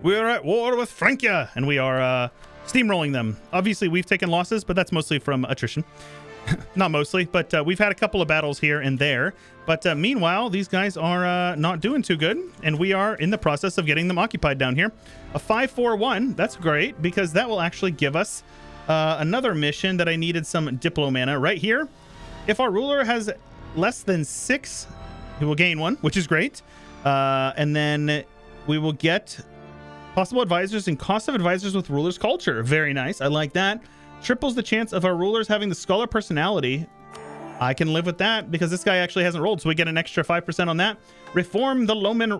We're at war with Frankia, and we are steamrolling them. Obviously, we've taken losses, but that's mostly from attrition. Not mostly, but we've had a couple of battles here and there. But meanwhile, these guys are not doing too good, and we are in the process of getting them occupied down here. A 5-4-1, that's great, because that will actually give us another mission that I needed some Diplo mana right here. If our ruler has less than 6, he will gain 1, which is great. And then we will get possible advisors and cost of advisors with ruler's culture. Very nice. I like that. Triples the chance of our rulers having the scholar personality. I can live with that because this guy actually hasn't rolled, so we get an extra 5% on that. Reform the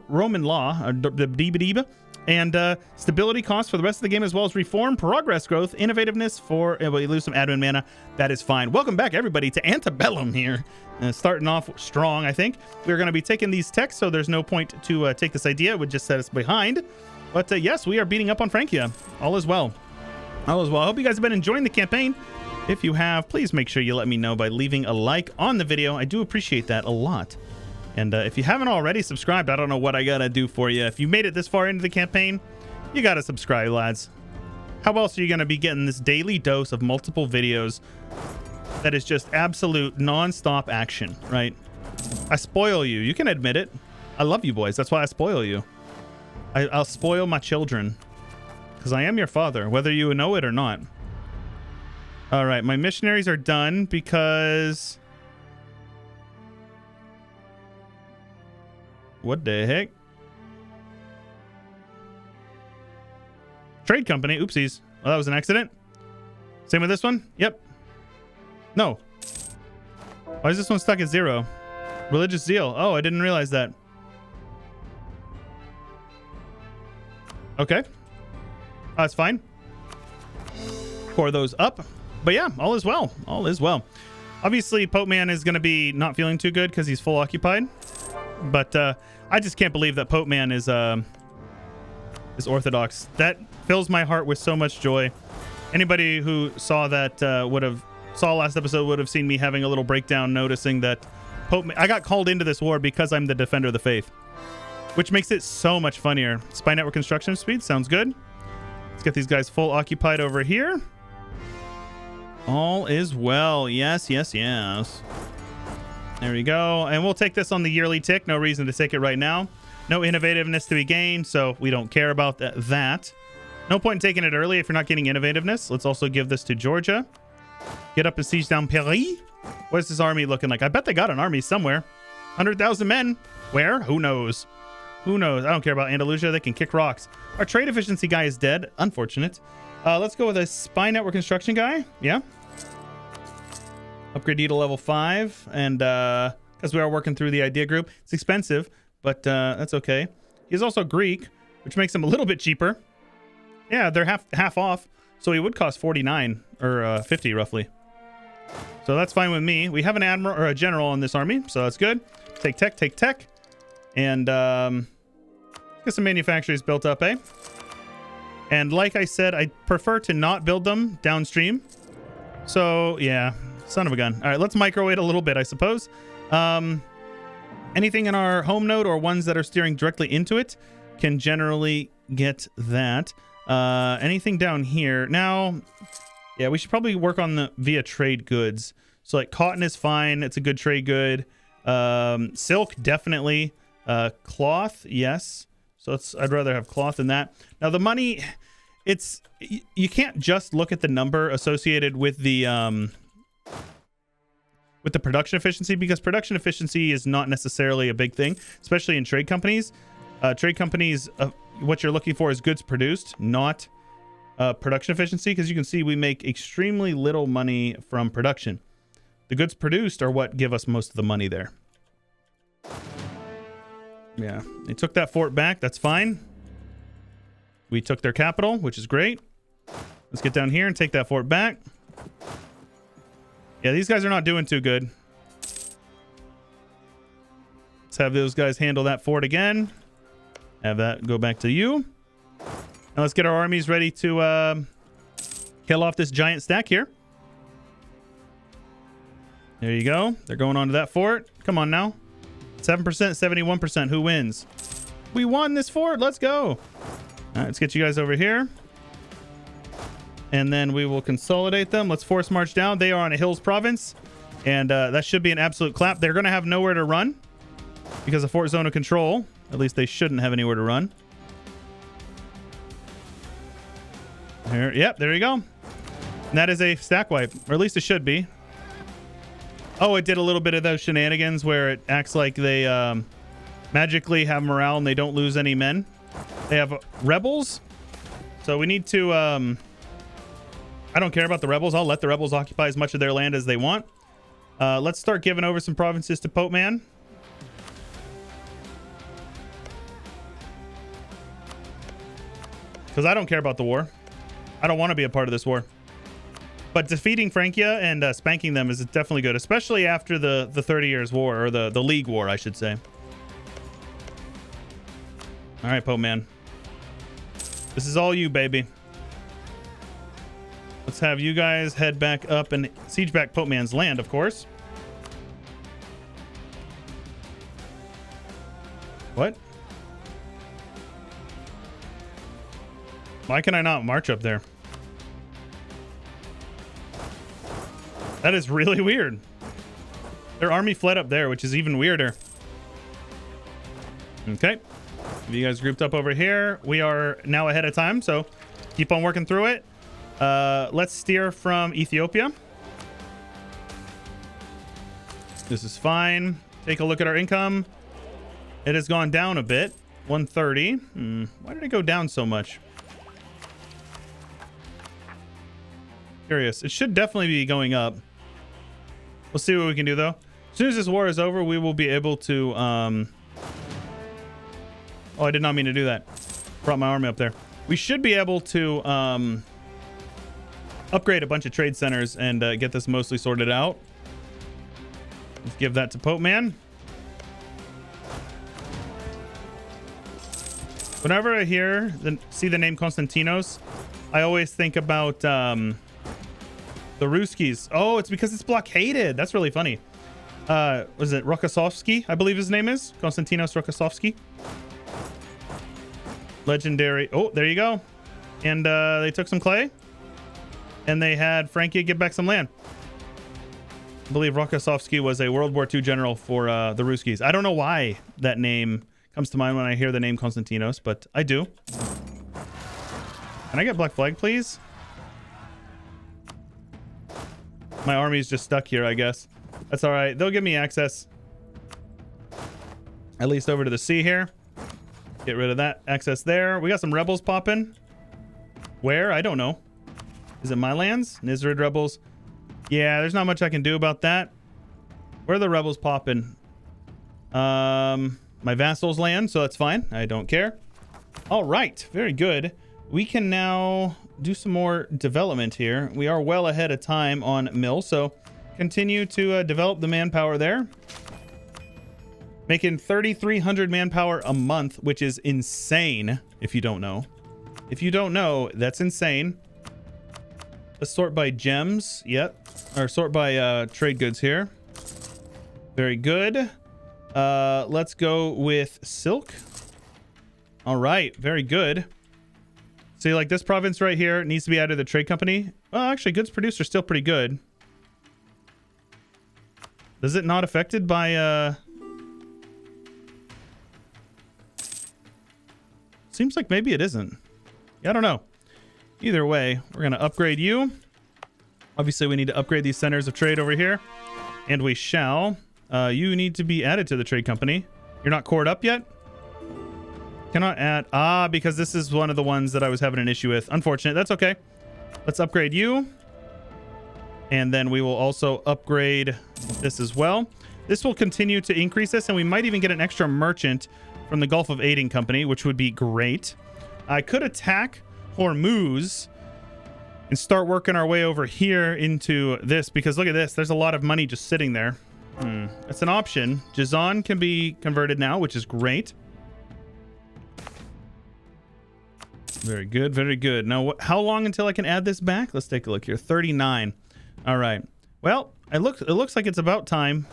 Roman law, and stability costs for the rest of the game, as well as reform progress growth, innovativeness for we lose some admin mana. That is fine. Welcome back, everybody, to Ante Bellum here. Starting off strong, I think. We're going to be taking these techs, so there's no point to take this idea. It would just set us behind. But yes, we are beating up on Frankia. All is well. All is well. I hope you guys have been enjoying the campaign. If you have, please make sure you let me know by leaving a like on the video. I do appreciate that a lot. And if you haven't already subscribed, I don't know what I gotta do for you. If you made it this far into the campaign, you gotta subscribe, lads. How else are you gonna be getting this daily dose of multiple videos that is just absolute non-stop action, right? I spoil you. You can admit it. I love you boys. That's why I spoil you. I'll spoil my children because I am your father, whether you know it or not. All right, my missionaries are done because... What the heck? Trade company. Oopsies. Well, that was an accident. Same with this one? Yep. No. Why is this one stuck at 0? Religious zeal. Oh, I didn't realize that. Okay. That's fine. Pour those up. But yeah, all is well. All is well. Obviously, Pope Man is going to be not feeling too good because he's full occupied. But I just can't believe that Pope Man is Orthodox. That fills my heart with so much joy. Anybody who saw that saw last episode would have seen me having a little breakdown, noticing that I got called into this war because I'm the defender of the faith, which makes it so much funnier. Spy network construction speed sounds good. Let's get these guys full occupied over here. All is well. Yes, yes, yes. There we go. And we'll take this on the yearly tick. No reason to take it right now. No innovativeness to be gained, so we don't care about that. No point in taking it early if you're not getting innovativeness. Let's also give this to Georgia. Get up and siege down Paris. What's this army looking like? I bet they got an army somewhere. 100,000 men. Where? Who knows? Who knows? I don't care about Andalusia. They can kick rocks. Our trade efficiency guy is dead. Unfortunate. Let's go with a spy network construction guy. Yeah. Upgrade you to level 5. And because we are working through the idea group, it's expensive, but that's okay. He's also Greek, which makes him a little bit cheaper. Yeah, they're half off. So he would cost 49 or 50 roughly. So that's fine with me. We have an admiral or a general in this army, so that's good. Take tech, take tech. And get some manufacturers built up, eh? And like I said, I prefer to not build them downstream. So yeah, son of a gun. All right, let's micro it a little bit, I suppose. Anything in our home node or ones that are steering directly into it can generally get that. Anything down here now? Yeah, we should probably work on the via trade goods. So like cotton is fine. It's a good trade good. Silk, definitely. Cloth, yes. So I'd rather have cloth than that. Now the money, you can't just look at the number associated with the production efficiency, because production efficiency is not necessarily a big thing, especially in trade companies. Trade companies, what you're looking for is goods produced, not production efficiency, because you can see we make extremely little money from production. The goods produced are what give us most of the money there. Yeah, they took that fort back. That's fine. We took their capital, which is great. Let's get down here and take that fort back. Yeah, these guys are not doing too good. Let's have those guys handle that fort again. Have that go back to you. Now let's get our armies ready to kill off this giant stack here. There you go. They're going on to that fort. Come on now. 7%, 71%. Who wins? We won this fort. Let's go. All right, let's get you guys over here. And then we will consolidate them. Let's force march down. They are on a hills province. And that should be an absolute clap. They're going to have nowhere to run because of Fort Zone of Control. At least they shouldn't have anywhere to run. There, yep, there you go. And that is a stack wipe, or at least it should be. Oh, it did a little bit of those shenanigans where it acts like they magically have morale and they don't lose any men. They have rebels. So we need to... I don't care about the rebels. I'll let the rebels occupy as much of their land as they want. Let's start giving over some provinces to Pope Man. Because I don't care about the war. I don't want to be a part of this war. But defeating Frankia and spanking them is definitely good, especially after the 30 Years' War, or the League War, I should say. All right, Pope Man. This is all you, baby. Let's have you guys head back up and siege back Pope Man's land, of course. What? Why can I not march up there? That is really weird. Their army fled up there, which is even weirder. Okay. You guys grouped up over here. We are now ahead of time, so keep on working through it. Let's steer from Ethiopia. This is fine. Take a look at our income. It has gone down a bit. 130. Why did it go down so much? Curious. It should definitely be going up. We'll see what we can do, though. As soon as this war is over, we will be able to... Oh, I did not mean to do that. Brought my army up there. We should be able to upgrade a bunch of trade centers and get this mostly sorted out. Let's give that to Pope Man. Whenever I see the name Konstantinos, I always think about the Ruskies. Oh, it's because it's blockaded. That's really funny. Was it Rokossovsky? I believe his name is Konstantinos Rokossovsky. Legendary. Oh, there you go. And they took some clay. And they had Frankia get back some land. I believe Rokossovsky was a World War II general for the Ruskies. I don't know why that name comes to mind when I hear the name Konstantinos, but I do. Can I get Black Flag, please? My army's just stuck here, I guess. That's all right. They'll give me access. At least over to the sea here. Get rid of that access there. We got some rebels popping. Where? I don't know. Is it my lands? Nizrid rebels. Yeah, there's not much I can do about that. Where are the rebels popping? My vassal's land, so that's fine. I don't care. All right, very good. We can now do some more development here. We are well ahead of time on mill, so continue to develop the manpower there. Making 3,300 manpower a month, which is insane if you don't know. If you don't know, that's insane. Let's sort by gems. Yep. Or sort by trade goods here. Very good. Let's go with silk. All right. Very good. See, like this province right here needs to be added to the trade company. Well, actually, goods produced are still pretty good. Is it not affected by... Seems like maybe it isn't. Yeah, I don't know. Either way, we're going to upgrade you. Obviously, we need to upgrade these centers of trade over here. And we shall. You need to be added to the trade company. You're not cored up yet? Cannot add. Ah, because this is one of the ones that I was having an issue with. Unfortunate. That's okay. Let's upgrade you. And then we will also upgrade this as well. This will continue to increase this, and we might even get an extra merchant from the Gulf of Aden Company, which would be great. I could attack Hormuz and start working our way over here into this, because look at this. There's a lot of money just sitting there. That's an option. Jazan can be converted now, which is great. Very good. Very good. Now, how long until I can add this back? Let's take a look here. 39. All right. Well, it looks like it's about time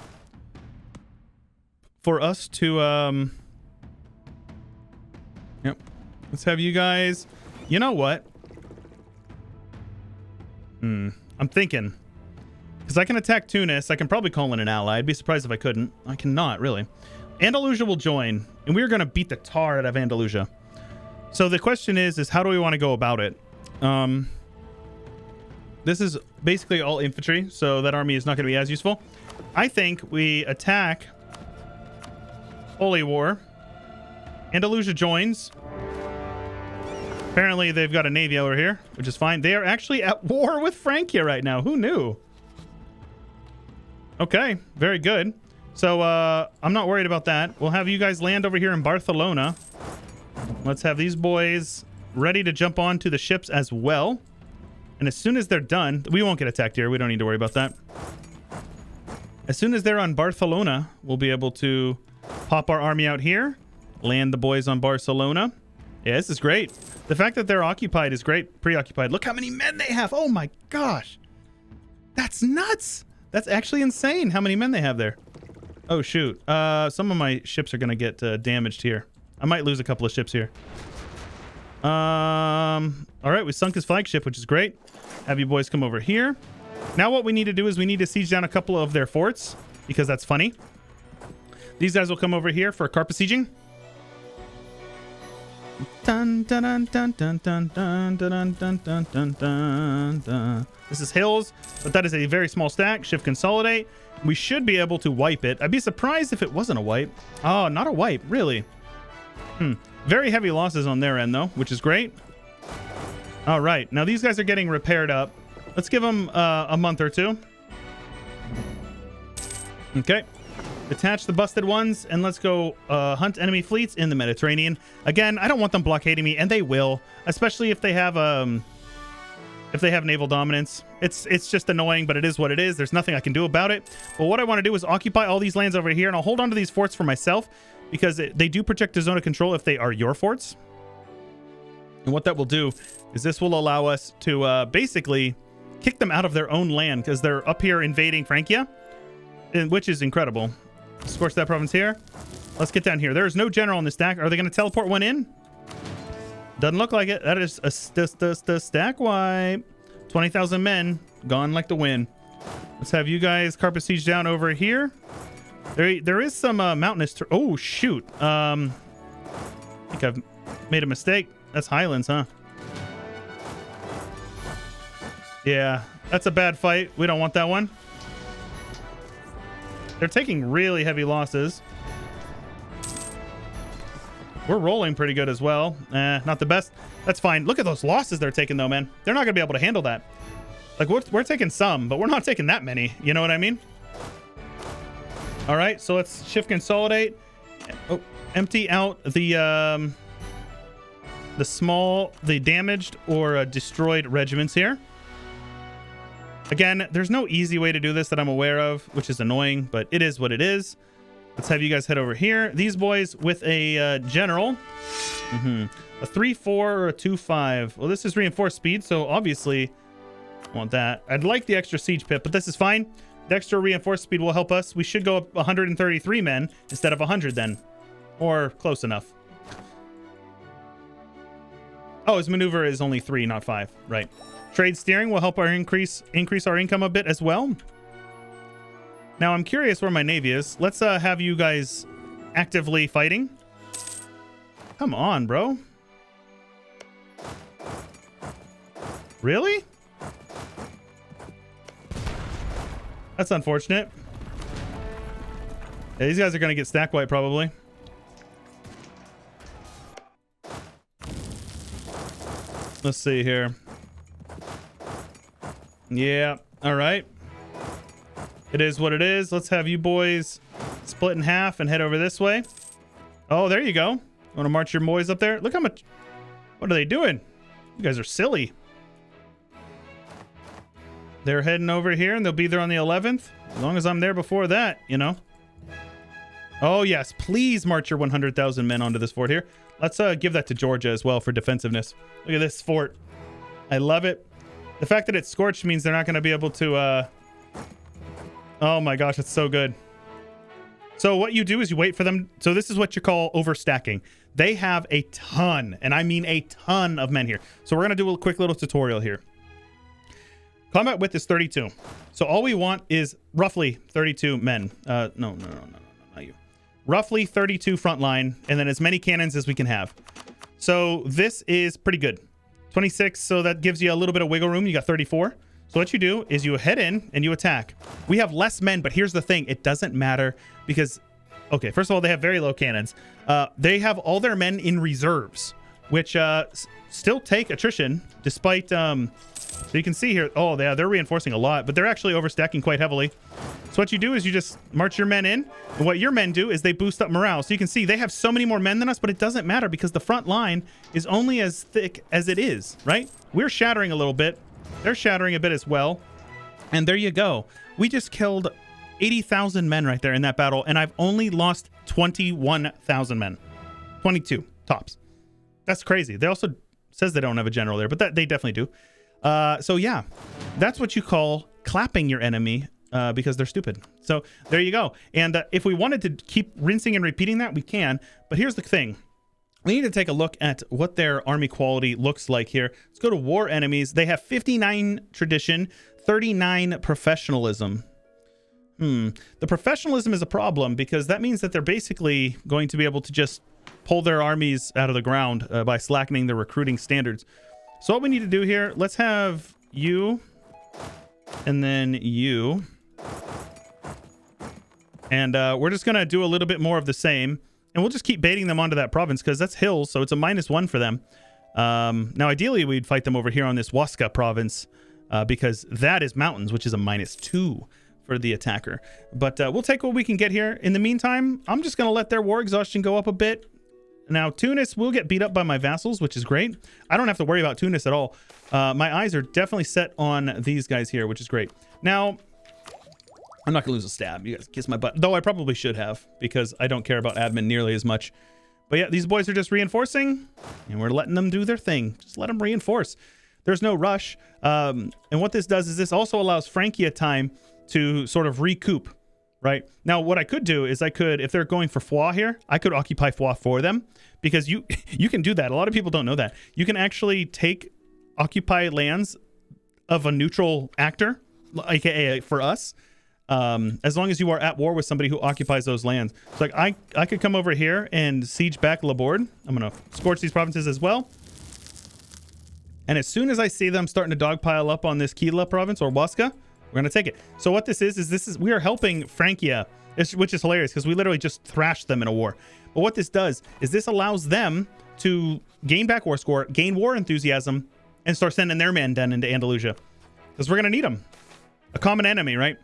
for us to... Yep. Let's have you guys... You know what? I'm thinking. Because I can attack Tunis. I can probably call in an ally. I'd be surprised if I couldn't. I cannot, really. Andalusia will join. And we're going to beat the tar out of Andalusia. So the question is how do we want to go about it? This is basically all infantry. So that army is not going to be as useful. I think we attack Holy War. Andalusia joins. Apparently, they've got a navy over here, which is fine. They are actually at war with Frankia right now. Who knew? Okay, very good. So, I'm not worried about that. We'll have you guys land over here in Barcelona. Let's have these boys ready to jump onto the ships as well. And as soon as they're done, we won't get attacked here. We don't need to worry about that. As soon as they're on Barcelona, we'll be able to pop our army out here, land the boys on Barcelona. Yeah, this is great. The fact that they're occupied is great. Preoccupied. Look how many men they have. Oh my gosh. That's nuts. That's actually insane how many men they have there. Oh, shoot. Some of my ships are going to get damaged here. I might lose a couple of ships here. All right, we sunk his flagship, which is great. Have you boys come over here. Now what we need to do is we need to siege down a couple of their forts because that's funny. These guys will come over here for carpet sieging. Dun, dun, dun, dun, dun, dun, dun, dun, dun, dun, dun, dun, dun. This is hills, but that is a very small stack. Shift consolidate. We should be able to wipe it. I'd be surprised if it wasn't a wipe. Oh, not a wipe, really. Very heavy losses on their end, though, which is great. All right, now these guys are getting repaired up. Let's give them a month or two. Okay. Detach the busted ones, and let's go hunt enemy fleets in the Mediterranean. Again, I don't want them blockading me, and they will, especially if they have naval dominance. It's just annoying, but it is what it is. There's nothing I can do about it. But what I want to do is occupy all these lands over here, and I'll hold on to these forts for myself because they do protect the zone of control if they are your forts. And what that will do is this will allow us to basically kick them out of their own land because they're up here invading Frankia, which is incredible. Scorch that province here. Let's get down here. There is no general in this stack. Are they going to teleport one in? Doesn't look like it. That is a stack wipe. 20,000 men gone like the wind. Let's have you guys carpet siege down over here. There is some mountainous. Oh shoot. I think I've made a mistake. That's Highlands, huh? Yeah, that's a bad fight. We don't want that one. They're taking really heavy losses. We're rolling pretty good as well. Not the best. That's fine. Look at those losses they're taking, though, man. They're not going to be able to handle that. Like, we're taking some, but we're not taking that many. You know what I mean? All right, so let's shift consolidate. Oh, empty out the damaged or destroyed regiments here. Again, there's no easy way to do this that I'm aware of, which is annoying, but it is what it is. Let's have you guys head over here. These boys with a general. A 3-4 or a 2-5. Well, this is reinforced speed, so obviously I want that. I'd like the extra siege pip, but this is fine. The extra reinforced speed will help us. We should go up 133 men instead of 100 then. Or close enough. Oh, his maneuver is only 3, not 5. Right. Trade steering will help our increase our income a bit as well. Now, I'm curious where my navy is. Let's have you guys actively fighting. Come on, bro. Really? That's unfortunate. Yeah, these guys are going to get stack wipe probably. Let's see here. Yeah, all right. It is what it is. Let's have you boys split in half and head over this way. Oh, there you go. Want to march your boys up there? Look how much... What are they doing? You guys are silly. They're heading over here, and they'll be there on the 11th. As long as I'm there before that, you know. Oh, yes. Please march your 100,000 men onto this fort here. Let's give that to Georgia as well for defensiveness. Look at this fort. I love it. The fact that it's scorched means they're not going to be able to... Oh, my gosh. It's so good. So what you do is you wait for them. So this is what you call overstacking. They have a ton, and I mean a ton of men here. So we're going to do a quick little tutorial here. Combat width is 32. So all we want is roughly 32 men. No, not you. Roughly 32 front line, and then as many cannons as we can have. So this is pretty good. 26, so that gives you a little bit of wiggle room. You got 34. So what you do is you head in and you attack. We have less men, but here's the thing. It doesn't matter because, okay, first of all, they have very low cannons. They have all their men in reserves, which still take attrition despite... so you can see here, oh, they're reinforcing a lot, but they're actually overstacking quite heavily. So what you do is you just march your men in, and what your men do is they boost up morale. So you can see they have so many more men than us, but it doesn't matter because the front line is only as thick as it is, right? We're shattering a little bit. They're shattering a bit as well. And there you go. We just killed 80,000 men right there in that battle, and I've only lost 21,000 men. 22 tops. That's crazy. They also says they don't have a general there, but they definitely do. So yeah, that's what you call clapping your enemy because they're stupid. So there you go. And if we wanted to keep rinsing and repeating that, we can. But here's the thing. We need to take a look at what their army quality looks like here. Let's go to war enemies. They have 59 tradition, 39 professionalism. The professionalism is a problem because that means that they're basically going to be able to just pull their armies out of the ground by slackening their recruiting standards. So what we need to do here, let's have you and then you. And we're just going to do a little bit more of the same. And we'll just keep baiting them onto that province because that's hills, so it's a -1 for them. Now, ideally, we'd fight them over here on this Waska province because that is mountains, which is a -2 for the attacker. But we'll take what we can get here. In the meantime, I'm just going to let their war exhaustion go up a bit. Now, Tunis will get beat up by my vassals, which is great. I don't have to worry about Tunis at all. My eyes are definitely set on these guys here, which is great. Now, I'm not going to lose a stab. You guys kiss my butt. Though I probably should have, because I don't care about admin nearly as much. But yeah, these boys are just reinforcing, and we're letting them do their thing. Just let them reinforce. There's no rush. And what this does is this also allows Frankia time to sort of recoup, right? Now, what I could do is I could, if they're going for Foix here, I could occupy Foix for them, because you can do that. A lot of people don't know that. You can actually occupy lands of a neutral actor, aka for us, as long as you are at war with somebody who occupies those lands. So like I could come over here and siege back Laborde. I'm going to scorch these provinces as well. And as soon as I see them starting to dogpile up on this Kila province or Waska, we're going to take it. So what this is we are helping Frankia, which is hilarious because we literally just thrashed them in a war. But what this does is this allows them to gain back war score, gain war enthusiasm, and start sending their men down into Andalusia. Because we're going to need them. A common enemy, right?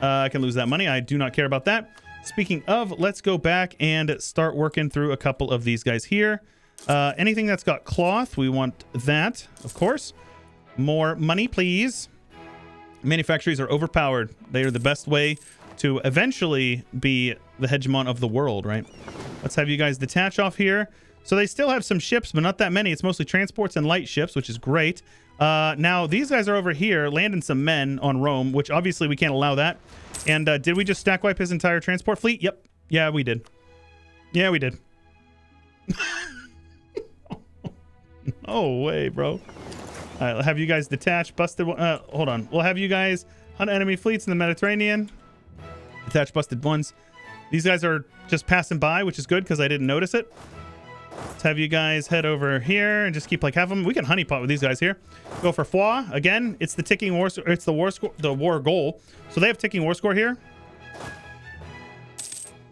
I can lose that money. I do not care about that. Speaking of, let's go back and start working through a couple of these guys here. Anything that's got cloth, we want that, of course. More money, please. Manufactories are overpowered. They are the best way to eventually be the hegemon of the world, right? Let's have you guys detach off here. So they still have some ships, but not that many. It's mostly transports and light ships, which is great. Now, these guys are over here landing some men on Rome, which obviously we can't allow that. And did we just stack wipe his entire transport fleet? Yep. Yeah, we did. Yeah, we did. No way, bro. All right, I'll have you guys detach. Busted. Hold on. We'll have you guys hunt enemy fleets in the Mediterranean. Detach busted ones. These guys are just passing by, which is good because I didn't notice it. Let's have you guys head over here and just keep like half them. We can honeypot with these guys here. Go for Foix again. It's the ticking war. It's the war score, the war goal. So they have ticking war score here.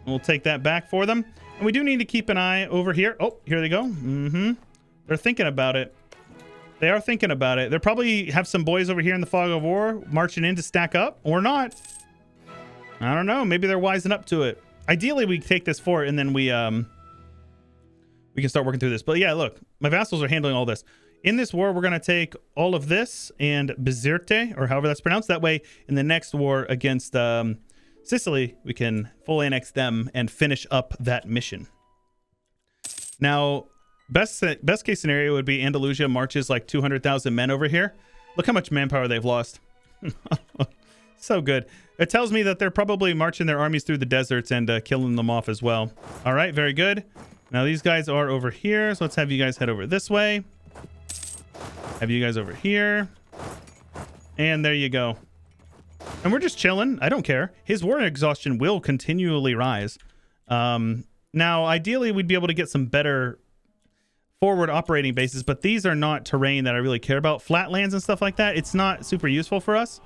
We'll take that back for them. And we do need to keep an eye over here. Oh, here they go. They're thinking about it. They are thinking about it. They'll probably have some boys over here in the fog of war marching in to stack up or not. I don't know. Maybe they're wising up to it. Ideally, we take this fort and then we can start working through this. But yeah, look, my vassals are handling all this. In this war, we're going to take all of this and Bizerte, or however that's pronounced. That way, in the next war against Sicily, we can full annex them and finish up that mission. Now, best case scenario would be Andalusia marches like 200,000 men over here. Look how much manpower they've lost. So good. It tells me that they're probably marching their armies through the deserts and killing them off as well. All right, very good. Now these guys are over here, so let's have you guys head over this way. Have you guys over here. And there you go. And we're just chilling. I don't care. His war exhaustion will continually rise. Now, ideally, we'd be able to get some better forward operating bases, but these are not terrain that I really care about. Flatlands and stuff like that, it's not super useful for us.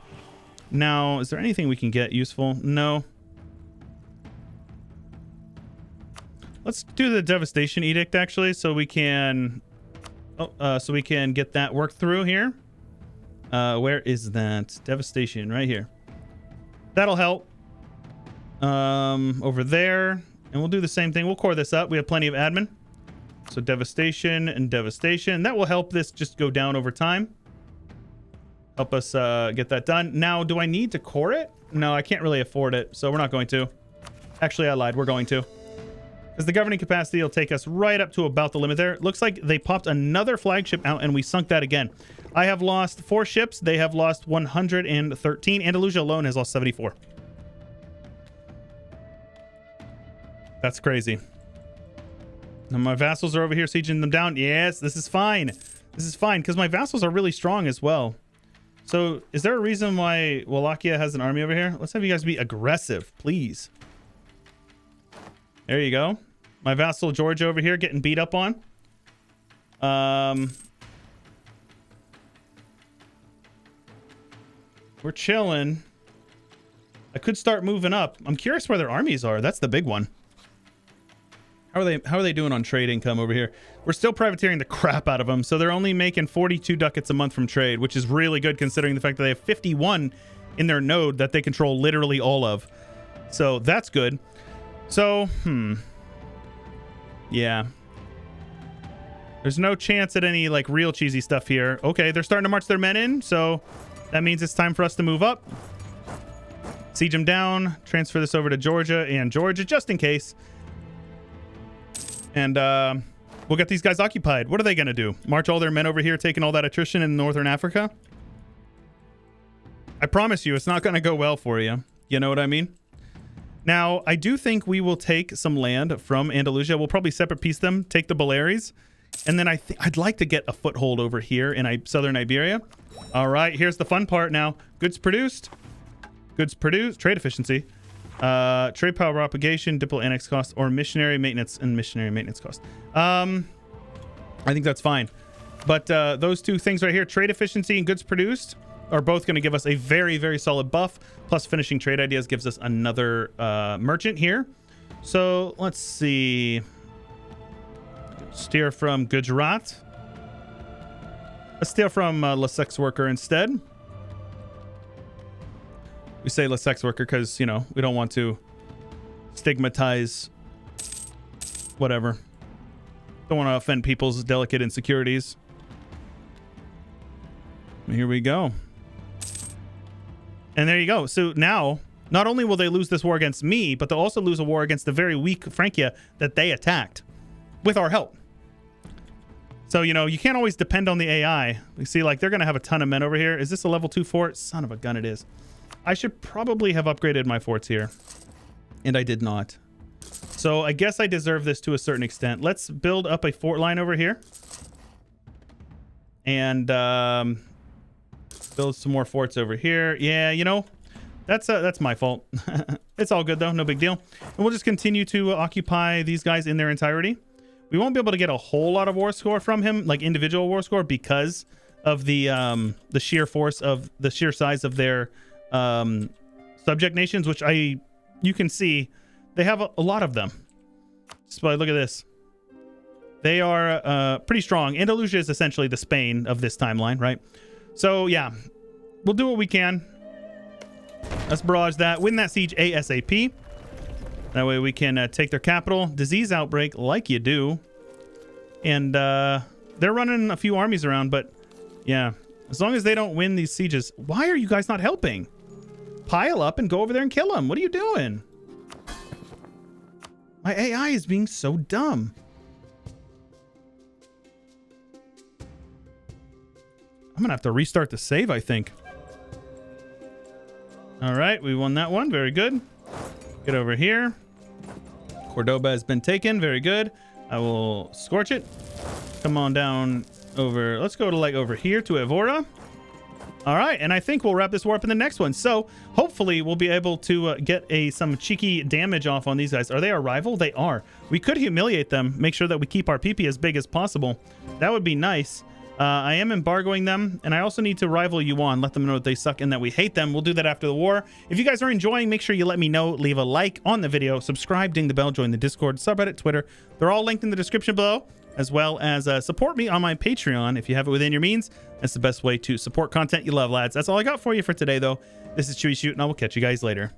Now, is there anything we can get useful? No. Let's do the devastation edict, actually, so we can get that worked through here. Where is that? Devastation, right here. That'll help. Over there. And we'll do the same thing. We'll core this up. We have plenty of admin. So devastation and devastation. That will help this just go down over time. Help us get that done. Now, do I need to core it? No, I can't really afford it, so we're not going to. Actually, I lied. We're going to. Because the governing capacity will take us right up to about the limit there. Looks like they popped another flagship out, and we sunk that again. I have lost 4 ships. They have lost 113. Andalusia alone has lost 74. That's crazy. Now my vassals are over here sieging them down. Yes, this is fine. This is fine, because my vassals are really strong as well. So, is there a reason why Wallachia has an army over here? Let's have you guys be aggressive, please. There you go. My vassal Georgia over here getting beat up on. We're chilling. I could start moving up. I'm curious where their armies are. That's the big one. How are they doing on trade income over here? We're still privateering the crap out of them, so they're only making 42 ducats a month from trade, which is really good considering the fact that they have 51 in their node that they control literally all of. So that's good. So, yeah. There's no chance at any, like, real cheesy stuff here. Okay, they're starting to march their men in, so that means it's time for us to move up. Siege them down. Transfer this over to Georgia and Georgia, just in case. And we'll get these guys occupied. What are they going to do? March all their men over here, taking all that attrition in northern Africa? I promise you, it's not going to go well for you. You know what I mean? Now, I do think we will take some land from Andalusia. We'll probably separate piece them, take the Baleares, and then I'd like to get a foothold over here in southern Iberia. All right, here's the fun part now. Goods produced. Goods produced. Trade efficiency. Trade power propagation, diplo annex cost, or missionary maintenance and missionary maintenance cost. I think that's fine. But those two things right here, trade efficiency and goods produced, are both going to give us a very, very solid buff. Plus finishing trade ideas gives us another merchant here. So let's see. Steer from Gujarat. Let's steer from Le Sex Worker instead. We say Le Sex Worker because, you know, we don't want to stigmatize whatever. Don't want to offend people's delicate insecurities. Here we go. And there you go. So now, not only will they lose this war against me, but they'll also lose a war against the very weak Frankia that they attacked with our help. So, you know, you can't always depend on the AI. We see, like, they're going to have a ton of men over here. Is this a level 2 fort? Son of a gun, it is. I should probably have upgraded my forts here. And I did not. So I guess I deserve this to a certain extent. Let's build up a fort line over here. And build some more forts over here. Yeah, you know, that's my fault. It's all good, though. No big deal. And we'll just continue to occupy these guys in their entirety. We won't be able to get a whole lot of war score from him, like individual war score, because of the sheer force of the sheer size of their subject nations, which you can see they have a lot of them. So look at this. They are pretty strong. Andalusia is essentially the Spain of this timeline, right? So yeah, we'll do what we can. Let's barrage that, win that siege ASAP. That way we can take their capital. Disease outbreak, like you do. And they're running a few armies around, but yeah, as long as they don't win these sieges. Why are you guys not helping? Pile up and go over there and kill them. What are you doing? My AI is being so dumb. I'm gonna have to restart the save, I think. All right, we won that one. Very good. Get over here. Cordoba has been taken. Very good. I will scorch it. Come on down over. Let's go to like over here to Evora. All right, and I think we'll wrap this war up in the next one. So hopefully we'll be able to get some cheeky damage off on these guys. Are they our rival? They are. We could humiliate them, make sure that we keep our PP as big as possible. That would be nice. I am embargoing them, and I also need to rival Yuan, let them know that they suck and that we hate them. We'll do that after the war. If you guys are enjoying, make sure you let me know. Leave a like on the video, subscribe, ding the bell, join the Discord, subreddit, Twitter. They're all linked in the description below, as well as support me on my Patreon if you have it within your means. That's the best way to support content you love, lads. That's all I got for you for today, though. This is Chewyshoot, and I will catch you guys later.